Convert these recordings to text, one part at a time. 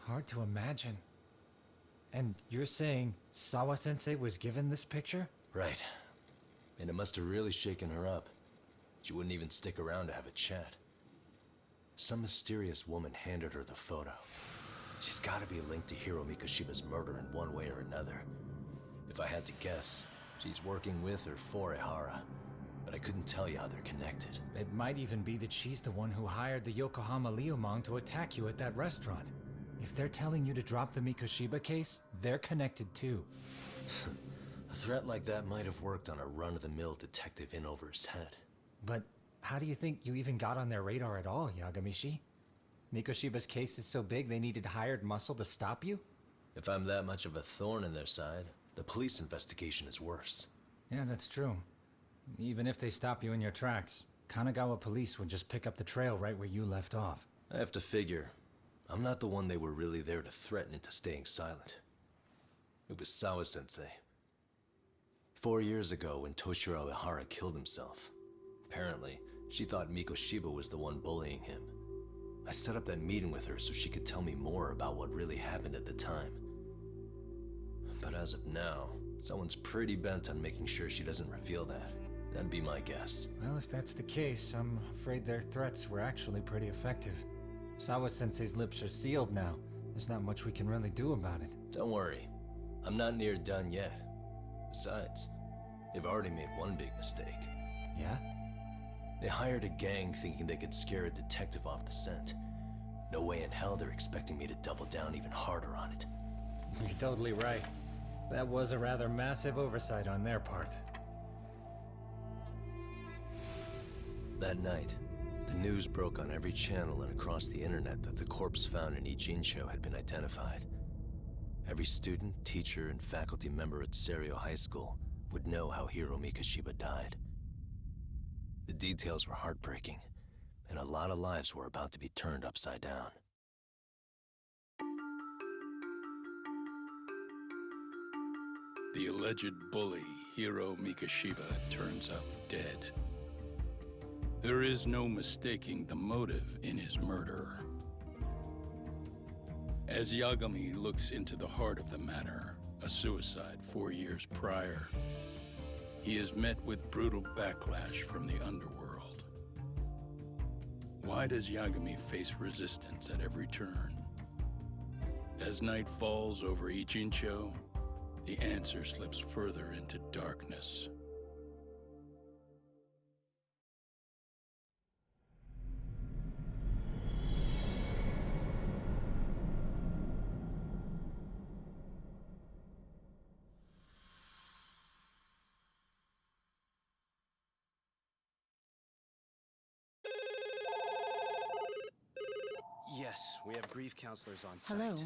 Hard to imagine. And you're saying Sawa-sensei was given this picture? Right. And it must have really shaken her up. She wouldn't even stick around to have a chat. Some mysterious woman handed her the photo. She's gotta be linked to Hiro Mikoshiba's murder in one way or another. If I had to guess, she's working with or for Ehara. But I couldn't tell you how they're connected. It might even be that she's the one who hired the Yokohama Liumang to attack you at that restaurant. If they're telling you to drop the Mikoshiba case, they're connected too. A threat like that might have worked on a run-of-the-mill detective in over his head. But how do you think you even got on their radar at all, Yagamishi? Mikoshiba's case is so big they needed hired muscle to stop you? If I'm that much of a thorn in their side, the police investigation is worse. Yeah, that's true. Even if they stop you in your tracks, Kanagawa police would just pick up the trail right where you left off. I have to figure, I'm not the one they were really there to threaten into staying silent. It was Sawa-sensei. 4 years ago when Toshiro Ehara killed himself, apparently, she thought Mikoshiba was the one bullying him. I set up that meeting with her so she could tell me more about what really happened at the time. But as of now, someone's pretty bent on making sure she doesn't reveal that. That'd be my guess. Well, if that's the case, I'm afraid their threats were actually pretty effective. Sawa-sensei's lips are sealed now. There's not much we can really do about it. Don't worry. I'm not near done yet. Besides, they've already made one big mistake. Yeah? They hired a gang thinking they could scare a detective off the scent. No way in hell they're expecting me to double down even harder on it. You're totally right. That was a rather massive oversight on their part. That night, the news broke on every channel and across the internet that the corpse found in Ijincho had been identified. Every student, teacher, and faculty member at Serio High School would know how Hiro Mikoshiba died. The details were heartbreaking, and a lot of lives were about to be turned upside down. The alleged bully, Hiro Mikoshiba, turns up dead. There is no mistaking the motive in his murder. As Yagami looks into the heart of the matter, a suicide 4 years prior, he is met with brutal backlash from the underworld. Why does Yagami face resistance at every turn? As night falls over Ijincho, the answer slips further into darkness. Yes, we have grief counselors on site. Hello.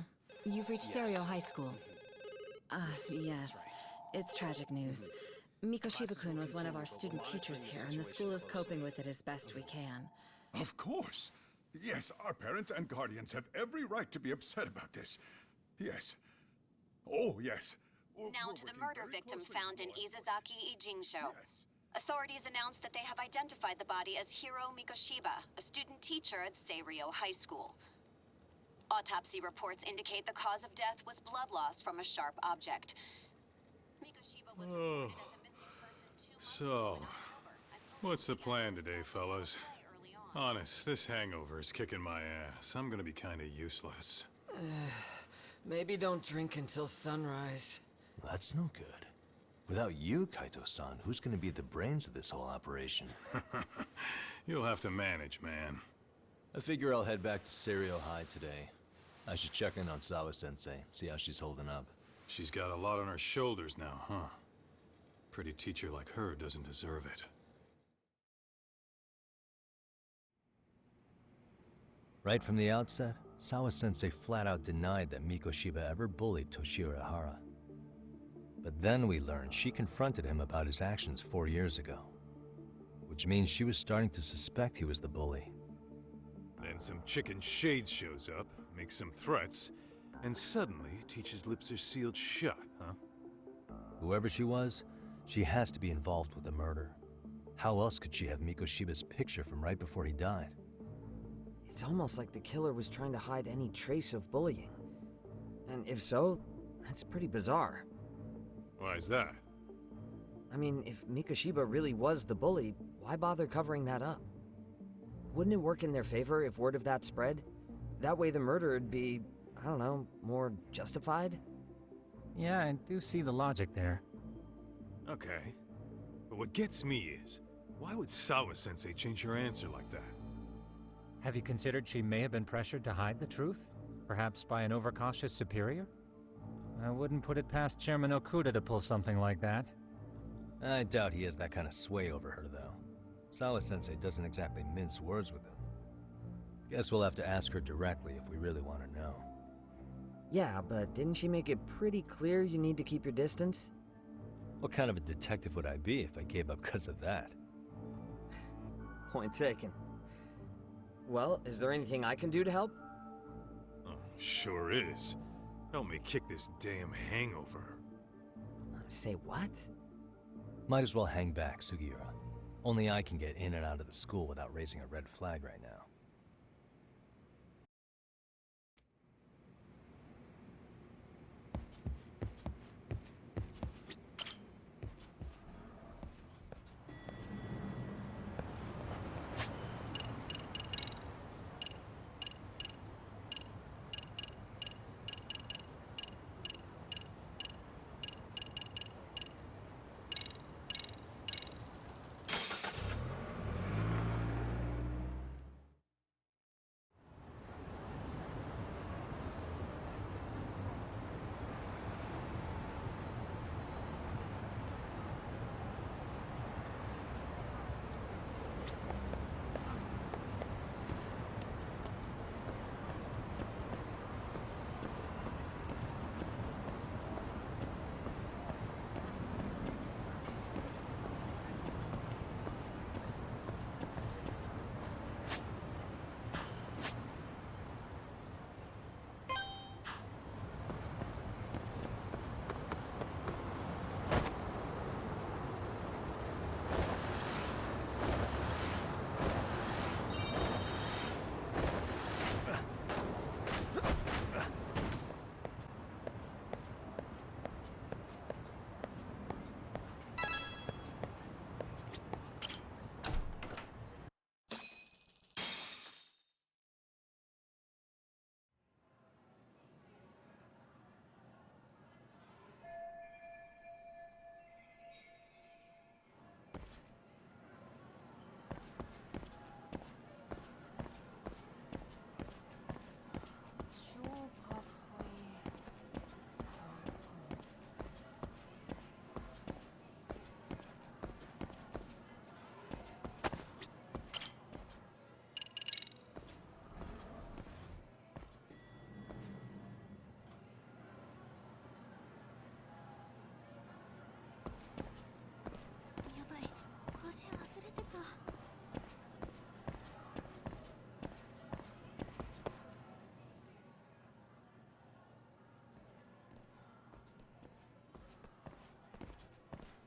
You've reached Yes. Serio High School. Yes. That's right. It's tragic news. Mikoshiba-kun was one of our student teachers here, and the school is coping with it as best we can. Of course. Yes, our parents and guardians have every right to be upset about this. Yes. Oh, yes. Now to the murder victim found in Izazaki, Ijincho. Yes. Authorities announced that they have identified the body as Hiro Mikoshiba, a student teacher at Serio High School. Autopsy reports indicate the cause of death was blood loss from a sharp object. Mikoshiba was reported as a missing person 2 months So, ago in October, and what's the plan police today, said fellas? he passed away early on. Honest, this hangover is kicking my ass. I'm gonna be kinda useless. Maybe don't drink until sunrise. Well, that's no good. Without you, Kaito-san, who's gonna be the brains of this whole operation? You'll have to manage, man. I figure I'll head back to Serio High today. I should check in on Sawa-sensei, see how she's holding up. She's got a lot on her shoulders now, huh? Pretty teacher like her doesn't deserve it. Right from the outset, Sawa-sensei flat out denied that Mikoshiba ever bullied Toshiro Ehara. But then we learned she confronted him about his actions 4 years ago. Which means she was starting to suspect he was the bully. Then some chicken shades shows up, makes some threats, and suddenly teacher's lips are sealed shut, huh? Whoever she was, she has to be involved with the murder. How else could she have Mikoshiba's picture from right before he died? It's almost like the killer was trying to hide any trace of bullying. And if so, that's pretty bizarre. Why's that? I mean, if Mikoshiba really was the bully, why bother covering that up? Wouldn't it work in their favor if word of that spread? That way the murder would be, I don't know, more justified? Yeah, I do see the logic there. Okay. But what gets me is, why would Sawa-sensei change her answer like that? Have you considered she may have been pressured to hide the truth? Perhaps by an overcautious superior? I wouldn't put it past Chairman Okuda to pull something like that. I doubt he has that kind of sway over her, though. Sawa-sensei doesn't exactly mince words with him. Guess we'll have to ask her directly if we really want to know. Yeah, but didn't she make it pretty clear you need to keep your distance? What kind of a detective would I be if I gave up because of that? Point taken. Well, is there anything I can do to help? Oh, sure is. Help me kick this damn hangover. Say what? Might as well hang back, Sugiura. Only I can get in and out of the school without raising a red flag right now.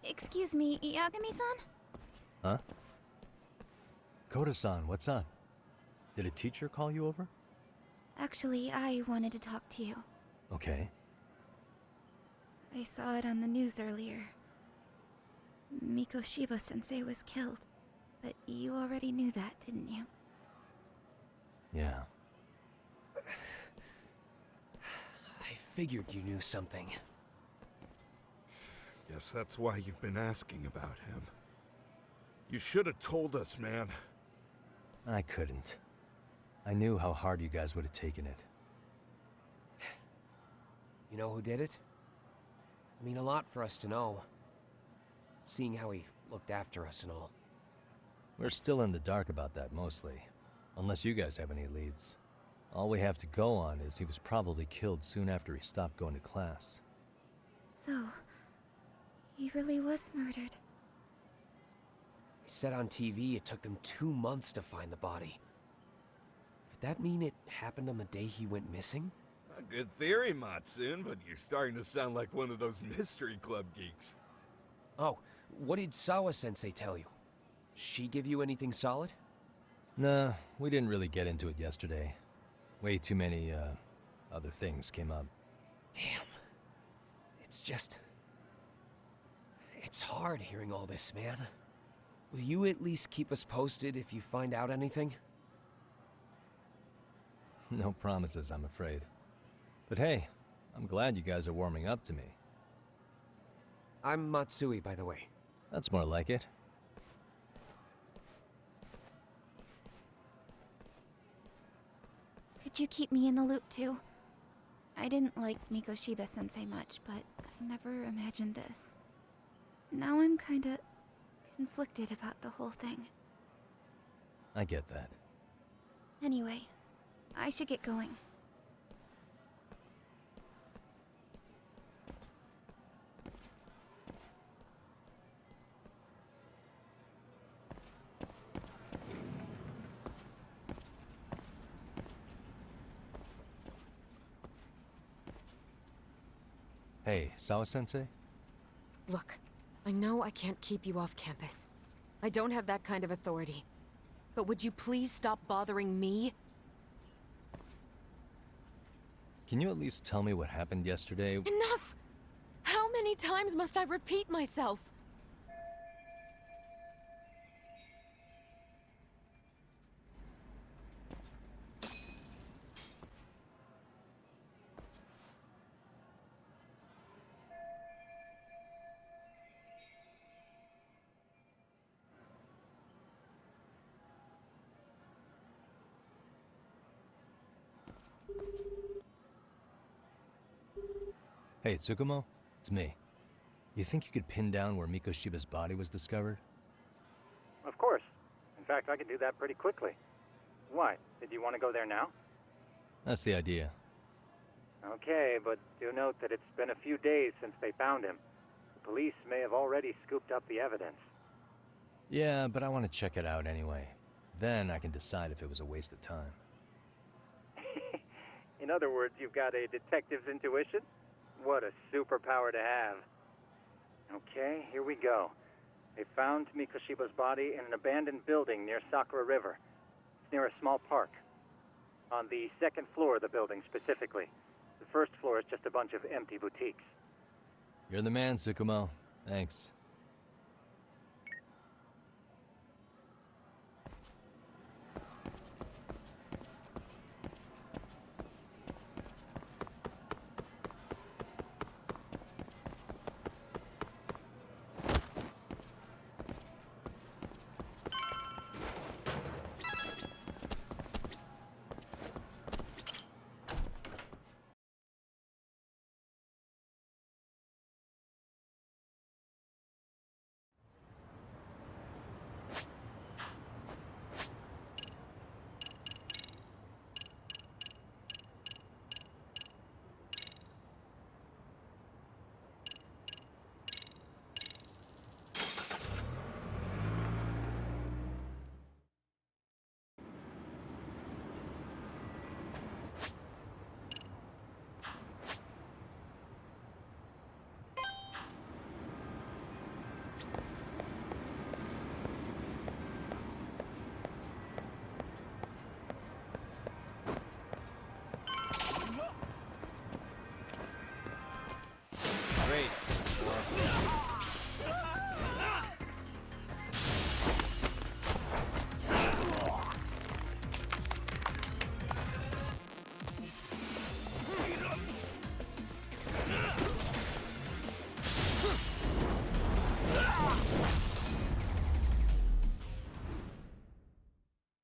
Excuse me, Yagami-san? Huh? Koda-san, what's up? Did a teacher call you over? Actually, I wanted to talk to you. Okay. I saw it on the news earlier. Mikoshiba-sensei was killed. But you already knew that, didn't you? Yeah. I figured you knew something. Guess that's why you've been asking about him. You should have told us, man. I couldn't. I knew how hard you guys would have taken it. You know who did it? I mean, a lot for us to know. Seeing how he looked after us and all. We're still in the dark about that, mostly. Unless you guys have any leads. All we have to go on is he was probably killed soon after he stopped going to class. So, he really was murdered. They said on TV it took them 2 months to find the body. Could that mean it happened on the day he went missing? A good theory, Matsun, but you're starting to sound like one of those mystery club geeks. Oh, what did Sawa-sensei tell you? She give you anything solid? Nah, we didn't really get into it yesterday. Way too many, other things came up. Damn. It's just... It's hard hearing all this, man. Will you at least keep us posted if you find out anything? No promises, I'm afraid. But hey, I'm glad you guys are warming up to me. I'm Matsui, by the way. That's more like it. Could you keep me in the loop too? I didn't like Mikoshiba-sensei much, but I never imagined this. Now I'm kinda conflicted about the whole thing. I get that. Anyway, I should get going. Hey, Sawa-sensei? Look, I know I can't keep you off campus. I don't have that kind of authority. But would you please stop bothering me? Can you at least tell me what happened yesterday? Enough! How many times must I repeat myself? Hey, Tsukumo? It's me. You think you could pin down where Mikoshiba's body was discovered? Of course. In fact, I could do that pretty quickly. Why? Did you want to go there now? That's the idea. Okay, but do note that it's been a few days since they found him. The police may have already scooped up the evidence. Yeah, but I want to check it out anyway. Then I can decide if it was a waste of time. In other words, you've got a detective's intuition? What a superpower to have. Okay, here we go. They found Mikoshiba's body in an abandoned building near Sakura River. It's near a small park. On the second floor of the building, specifically. The first floor is just a bunch of empty boutiques. You're the man, Tsukumo. Thanks.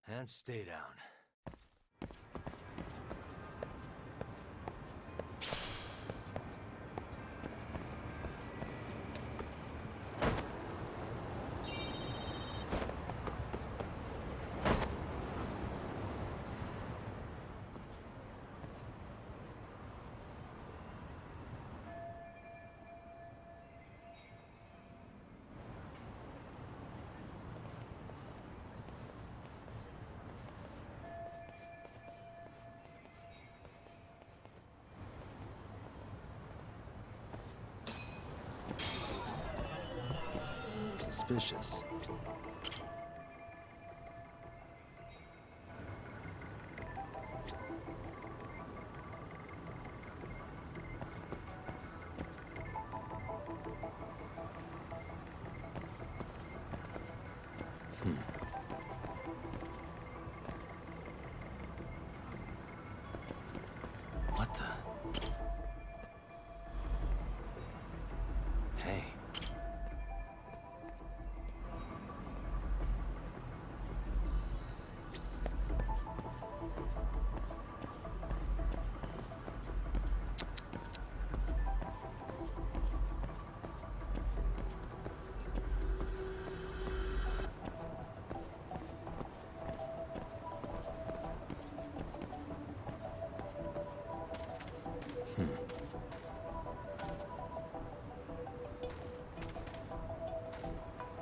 And stay down. Suspicious. cafe.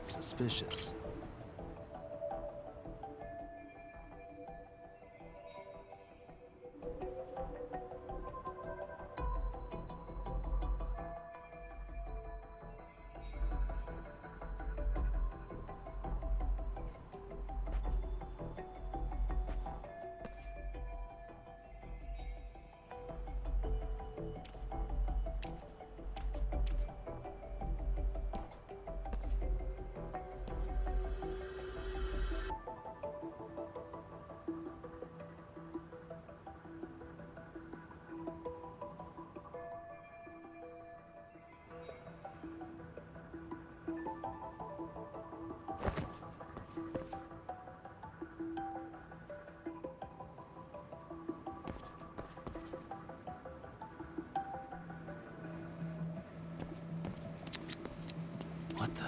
Suspicious. What the?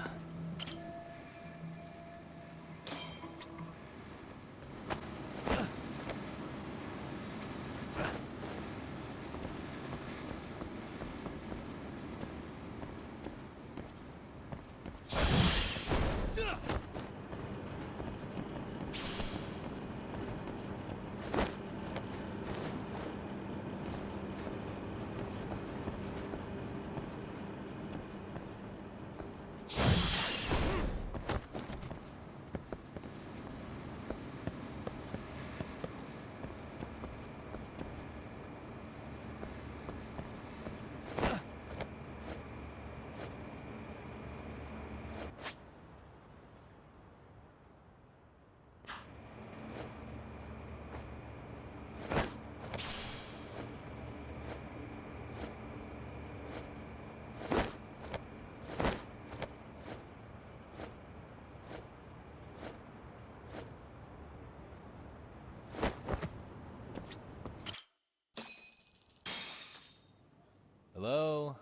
Hello?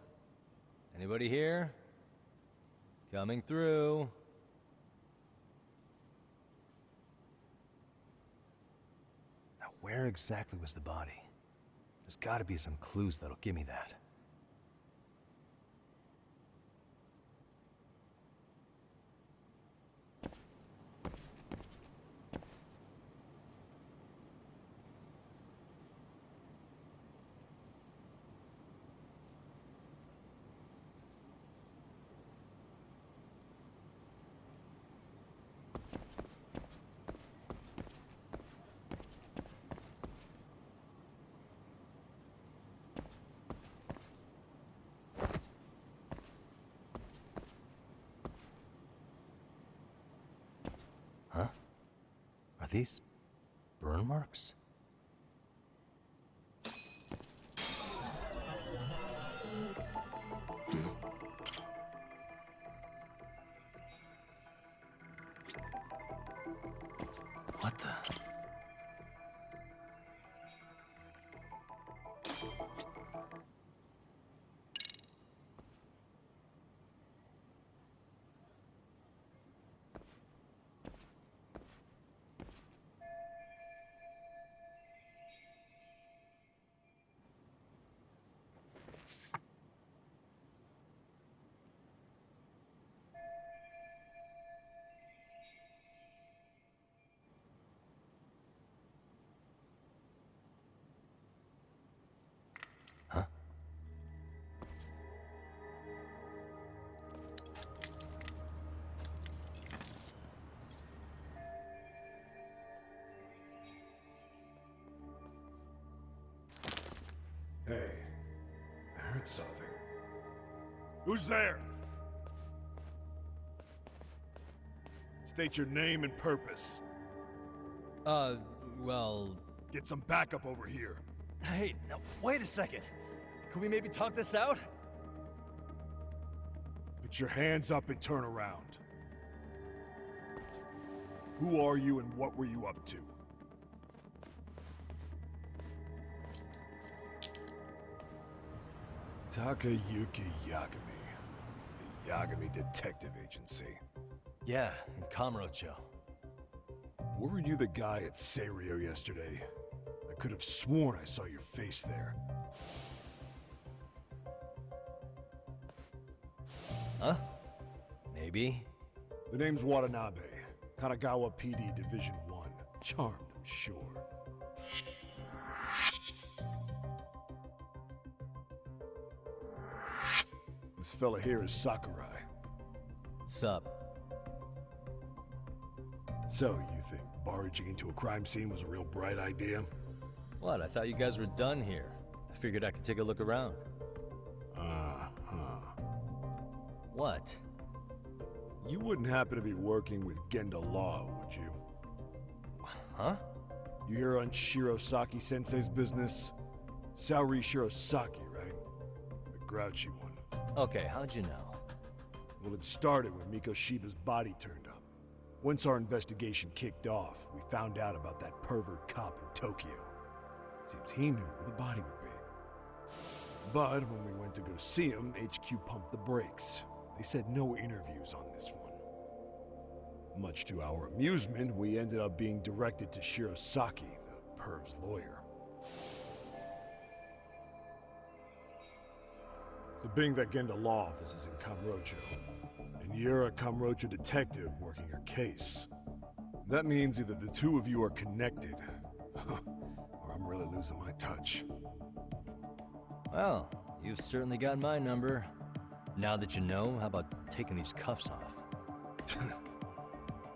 Anybody here? Coming through. Now, where exactly was the body? There's gotta be some clues that'll give me that. Huh? Are these burn marks? What the? Hey, I heard something. Who's there? State your name and purpose. Well... Get some backup over here. Hey, now, wait a second. Could we maybe talk this out? Put your hands up and turn around. Who are you and what were you up to? Takayuki Yagami. The Yagami Detective Agency. Yeah, in Kamurocho. Weren't you the guy at Serio yesterday? I could have sworn I saw your face there. Huh? Maybe. The name's Watanabe. Kanagawa PD Division 1. Charmed, I'm sure. This fella here is Sakurai. Sup? So, you think barging into a crime scene was a real bright idea? What? I thought you guys were done here. I figured I could take a look around. What? You wouldn't happen to be working with Genda Law, would you? Huh? You hear on Shirosaki Sensei's business? Saori Shirosaki, right? The grouchy one. Okay, how'd you know? Well, it started when Mikoshiba's body turned up. Once our investigation kicked off, we found out about that pervert cop in Tokyo. Seems he knew where the body would be. But when we went to go see him, HQ pumped the brakes. They said no interviews on this one. Much to our amusement, we ended up being directed to Shirosaki, the perv's lawyer. So being that Genda Law office is in Kamurocho, and you're a Kamurocho detective working your case, that means either the two of you are connected, or I'm really losing my touch. Well, you've certainly got my number. Now that you know, how about taking these cuffs off?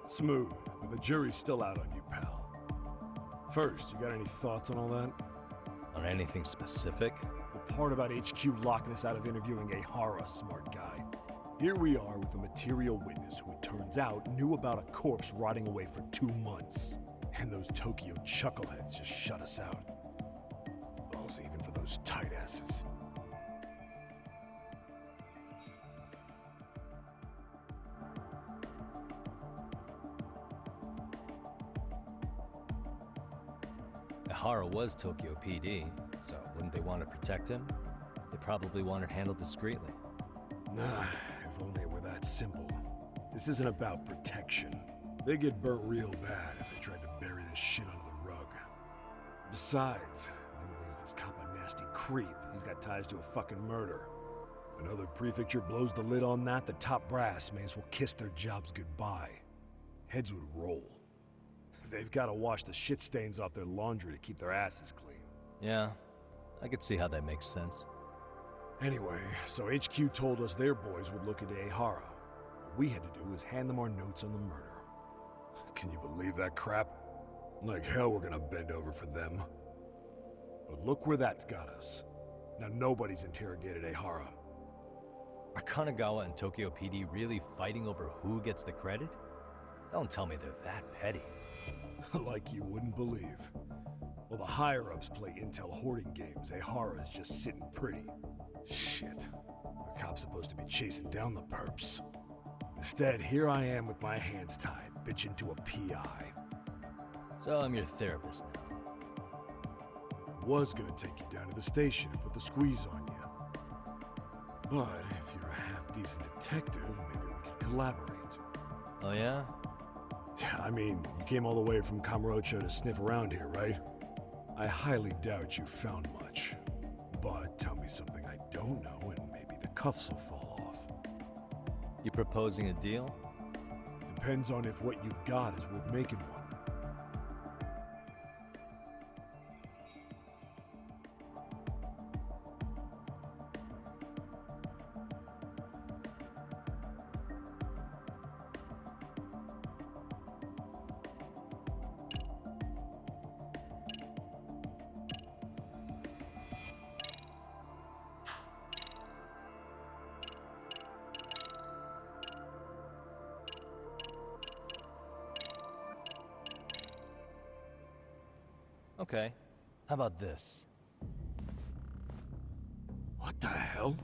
Smooth, but the jury's still out on you, pal. First, you got any thoughts on all that? On anything specific? The part about HQ locking us out of interviewing a Hara, smart guy. Here we are with a material witness who it turns out knew about a corpse rotting away for 2 months. And those Tokyo chuckleheads just shut us out. Balls even for those tight asses. Hara was Tokyo PD, so wouldn't they want to protect him? They probably want it handled discreetly. Nah, if only it were that simple. This isn't about protection. They get burnt real bad if they tried to bury this shit under the rug. Besides, not only is this cop a nasty creep, he's got ties to a fucking murder. Another prefecture blows the lid on that, the top brass may as well kiss their jobs goodbye. Heads would roll. They've got to wash the shit stains off their laundry to keep their asses clean. Yeah, I could see how that makes sense. Anyway, so HQ told us their boys would look into Ehara. What we had to do was hand them our notes on the murder. Can you believe that crap? Like hell we're gonna bend over for them. But look where that's got us. Now nobody's interrogated Ehara. Are Kanagawa and Tokyo PD really fighting over who gets the credit? Don't tell me they're that petty. Like you wouldn't believe. Well, the higher-ups play intel hoarding games. Ehara is just sitting pretty. Shit. The cop's supposed to be chasing down the perps. Instead, here I am with my hands tied, bitching to a PI. So I'm your therapist now. I was gonna take you down to the station and put the squeeze on you. But if you're a half-decent detective, maybe we could collaborate. Oh yeah? I mean, you came all the way from Kamurocho to sniff around here, right? I highly doubt you found much. But tell me something I don't know and maybe the cuffs will fall off. You proposing a deal? Depends on if what you've got is worth making one. Okay. How about this? What the hell?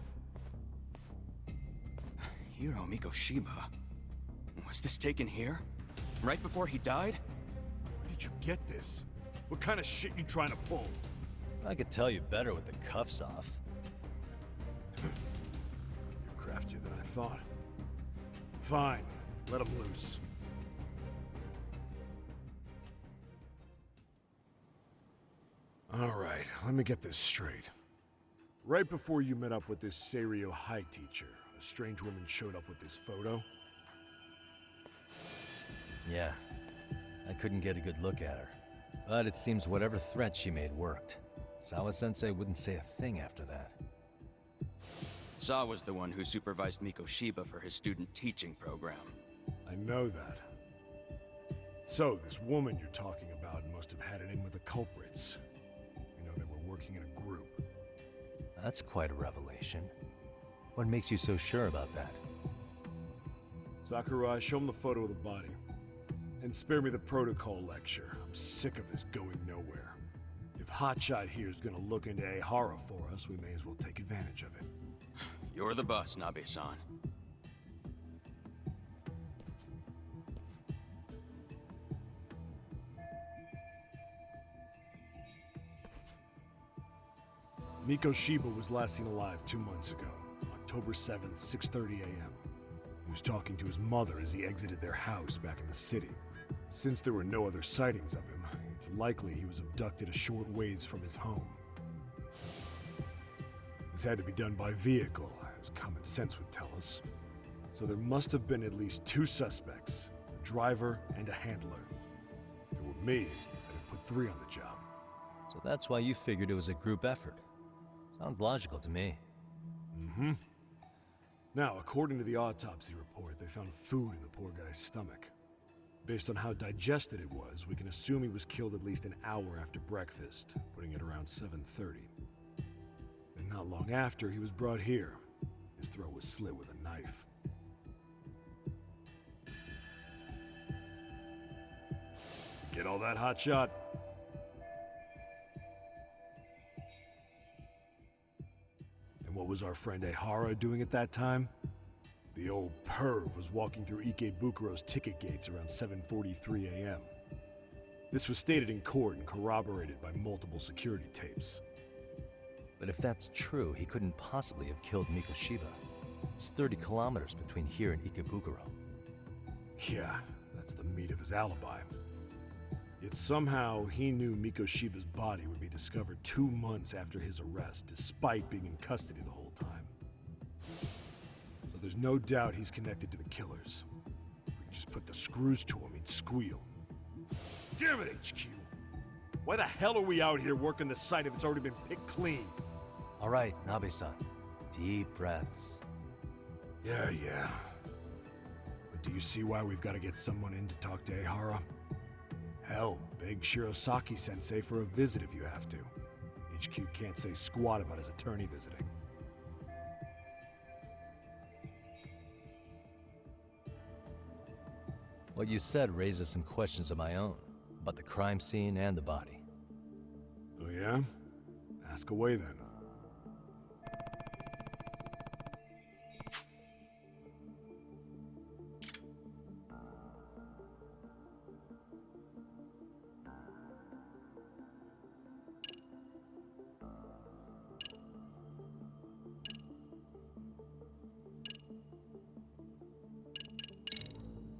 Hiro Mikoshiba? Was this taken here? Right before he died? Where did you get this? What kind of shit you trying to pull? I could tell you better with the cuffs off. You're craftier than I thought. Fine, let him loose. All right, let me get this straight. Right before you met up with this Seiryo High teacher, a strange woman showed up with this photo? Yeah, I couldn't get a good look at her. But it seems whatever threat she made worked. Sawa-sensei wouldn't say a thing after that. Saw was the one who supervised Mikoshiba for his student teaching program. I know that. So, this woman you're talking about must have had it in with the culprits. You know, they were working in a group. That's quite a revelation. What makes you so sure about that? Sakurai, show him the photo of the body. And spare me the protocol lecture. I'm sick of this going nowhere. If Hotshot here is gonna look into Ehara for us, we may as well take advantage of it. You're the boss, Nabe-san. Mikoshiba was last seen alive 2 months ago, October 7th, 6:30 a.m. He was talking to his mother as he exited their house back in the city. Since there were no other sightings of him, it's likely he was abducted a short ways from his home. This had to be done by vehicle, as common sense would tell us. So there must have been at least 2 suspects, a driver and a handler. If it were me, I'd have put 3 on the job. So that's why you figured it was a group effort. Sounds logical to me. Mm-hmm. Now, according to the autopsy report, they found food in the poor guy's stomach. Based on how digested it was, we can assume he was killed at least an hour after breakfast, putting it around 7:30. And not long after, he was brought here. His throat was slit with a knife. Get all that, Hotshot? And what was our friend Ehara doing at that time? The old perv was walking through Ikebukuro's ticket gates around 7:43 a.m. This was stated in court and corroborated by multiple security tapes. But if that's true, he couldn't possibly have killed Mikoshiba. It's 30 kilometers between here and Ikebukuro. Yeah, that's the meat of his alibi. Yet somehow he knew Mikoshiba's body would be discovered 2 months after his arrest, despite being in custody the whole time. So there's no doubt he's connected to the killers. If we can just put the screws to him, he'd squeal. Damn it, HQ! Why the hell are we out here working the site if it's already been picked clean? All right, Nabe-san. Deep breaths. Yeah. But do you see why we've got to get someone in to talk to Ehara? Hell, beg Shirosaki-sensei for a visit if you have to. HQ can't say squat about his attorney visiting. What you said raises some questions of my own, about the crime scene and the body. Oh yeah? Ask away then.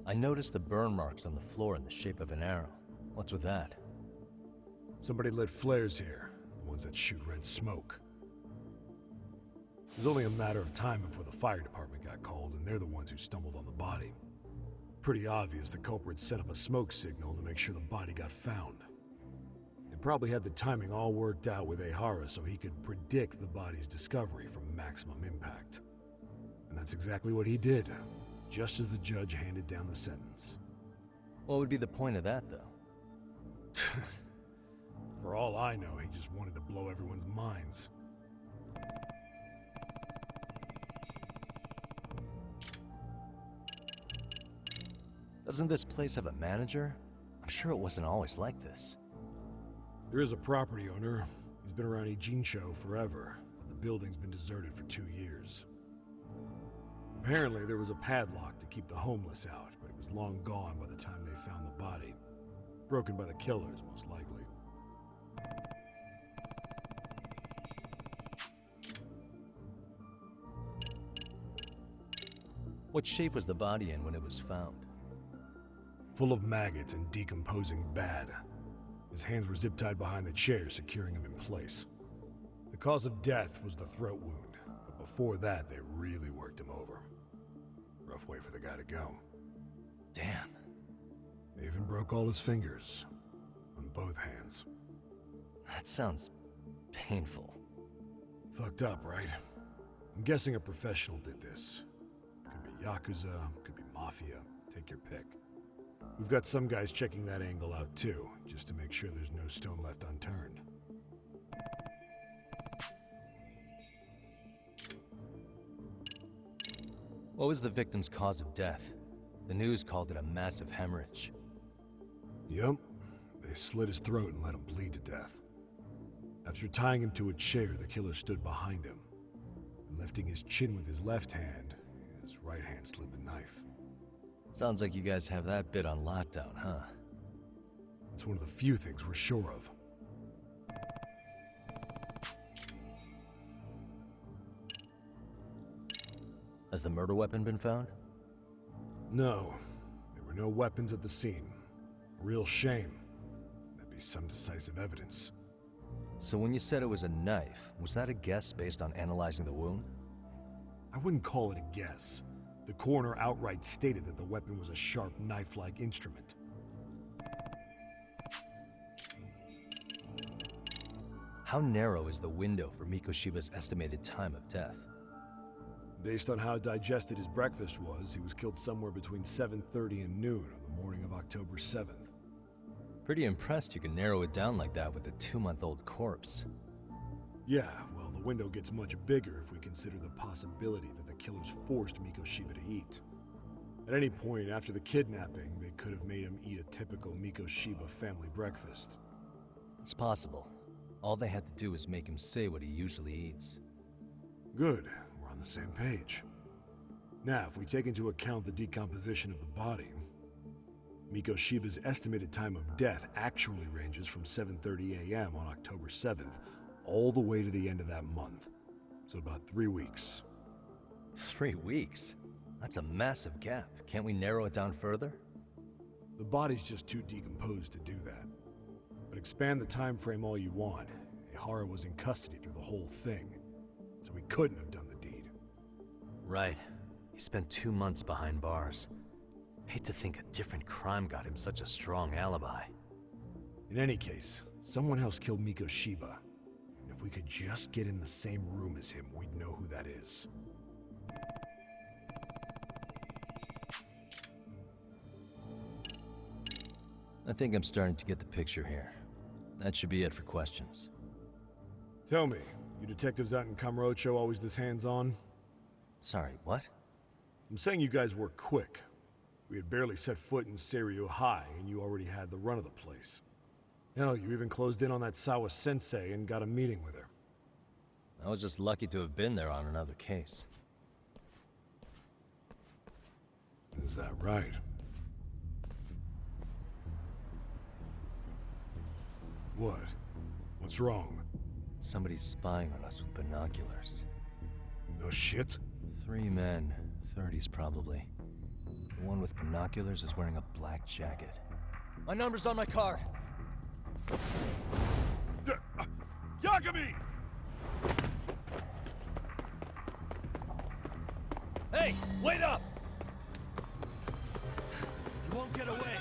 I noticed the burn marks on the floor in the shape of an arrow. What's with that? Somebody lit flares here, the ones that shoot red smoke. It was only a matter of time before the fire department got called, and they're the ones who stumbled on the body. Pretty obvious the culprit set up a smoke signal to make sure the body got found. They probably had the timing all worked out with Ehara so he could predict the body's discovery from maximum impact. And that's exactly what he did, just as the judge handed down the sentence. What would be the point of that, though? For all I know, he just wanted to blow everyone's minds. Doesn't this place have a manager? I'm sure it wasn't always like this. There is a property owner. He's been around Ijincho forever, but the building's been deserted for 2 years. Apparently, there was a padlock to keep the homeless out, but it was long gone by the time they found the body. Broken by the killers, most likely. What shape was the body in when it was found? Full of maggots and decomposing bad. His hands were zip-tied behind the chair, securing him in place. The cause of death was the throat wound, but before that, they really worked him over. Rough way for the guy to go. Damn. They even broke all his fingers. On both hands. That sounds painful. Fucked up, right? I'm guessing a professional did this. Could be Yakuza, could be Mafia. Take your pick. We've got some guys checking that angle out too, just to make sure there's no stone left unturned. What was the victim's cause of death? The news called it a massive hemorrhage. Yup. They slit his throat and let him bleed to death. After tying him to a chair, the killer stood behind him. And lifting his chin with his left hand, his right hand slid the knife. Sounds like you guys have that bit on lockdown, huh? It's one of the few things we're sure of. Has the murder weapon been found? No. There were no weapons at the scene. Real shame. That'd be some decisive evidence. So when you said it was a knife, was that a guess based on analyzing the wound? I wouldn't call it a guess. The coroner outright stated that the weapon was a sharp knife-like instrument. How narrow is the window for Mikoshiba's estimated time of death? Based on how digested his breakfast was, he was killed somewhere between 7:30 and noon on the morning of October 7th. Pretty impressed you can narrow it down like that with a 2-month-old corpse. Yeah, well, the window gets much bigger if we consider the possibility that the killers forced Mikoshiba to eat. At any point after the kidnapping, they could have made him eat a typical Mikoshiba family breakfast. It's possible. All they had to do was make him say what he usually eats. Good. We're on the same page. Now, if we take into account the decomposition of the body, Mikoshiba's estimated time of death actually ranges from 7:30 a.m. on October 7th all the way to the end of that month. So about 3 weeks. 3 weeks? That's a massive gap. Can't we narrow it down further? The body's just too decomposed to do that. But expand the time frame all you want. Ihara was in custody through the whole thing, so he couldn't have done the deed. Right. He spent 2 months behind bars. Hate to think a different crime got him such a strong alibi. In any case, someone else killed Mikoshiba. And if we could just get in the same room as him, we'd know who that is. I think I'm starting to get the picture here. That should be it for questions. Tell me, you detectives out in Kamurocho always this hands-on? Sorry, what? I'm saying you guys work quick. We had barely set foot in Seiryu High, and you already had the run of the place. Hell, you even closed in on that Sawa sensei and got a meeting with her. I was just lucky to have been there on another case. Is that right? What? What's wrong? Somebody's spying on us with binoculars. No shit? 3 men, 30s probably. The one with binoculars is wearing a black jacket. My number's on my card! Yagami! Hey, wait up! You won't get away!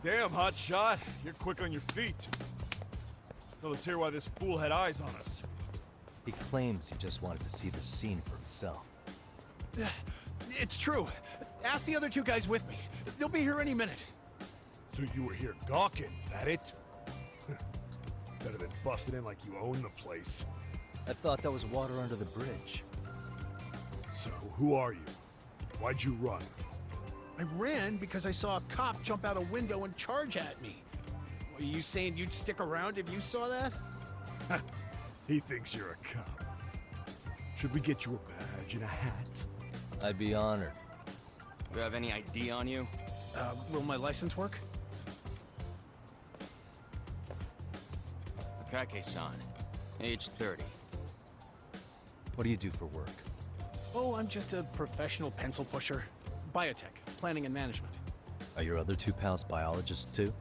Damn, hotshot. You're quick on your feet. So let's hear why this fool had eyes on us. He claims he just wanted to see the scene for himself. It's true. Ask the other two guys with me. They'll be here any minute. So you were here gawking, is that it? Better than busting in like you own the place. I thought that was water under the bridge. So, who are you? Why'd you run? I ran because I saw a cop jump out a window and charge at me. Are you saying you'd stick around if you saw that? He thinks you're a cop. Should we get you a badge and a hat? I'd be honored. You have any ID on you? Will my license work? Akake-san, age 30. What do you do for work? Oh, I'm just a professional pencil pusher. Biotech, planning and management. Are your other two pals biologists too?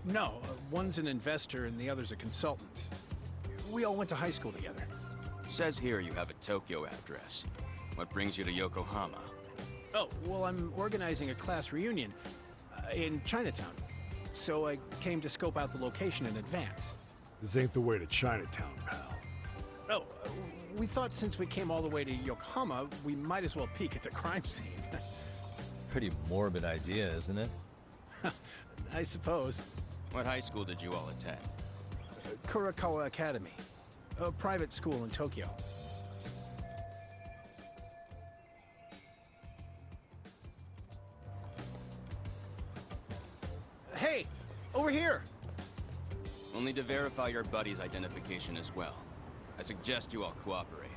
No, one's an investor and the other's a consultant. We all went to high school together. Says here you have a Tokyo address. What brings you to Yokohama? Oh, well, I'm organizing a class reunion in Chinatown. So I came to scope out the location in advance. This ain't the way to Chinatown, pal. Oh, we thought since we came all the way to Yokohama, we might as well peek at the crime scene. Pretty morbid idea, isn't it? I suppose. What high school did you all attend? Kurakawa Academy, a private school in Tokyo. Hey, over here! We'll need to verify your buddy's identification as well. I suggest you all cooperate.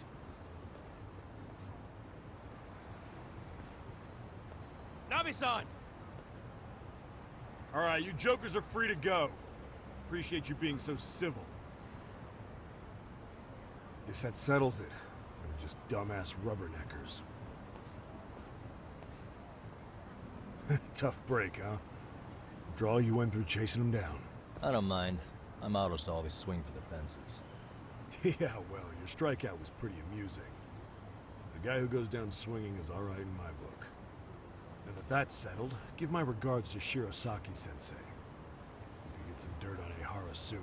Nabi-san! Alright, you jokers are free to go. Appreciate you being so civil. Guess that settles it. We're just dumbass rubberneckers. Tough break, huh? After all you went through chasing them down. I don't mind. My motto's to always swing for the fences. Yeah, well, your strikeout was pretty amusing. The guy who goes down swinging is alright in my book. Now that that's settled, give my regards to Shirosaki-sensei. Hope you get some dirt on Ihara soon.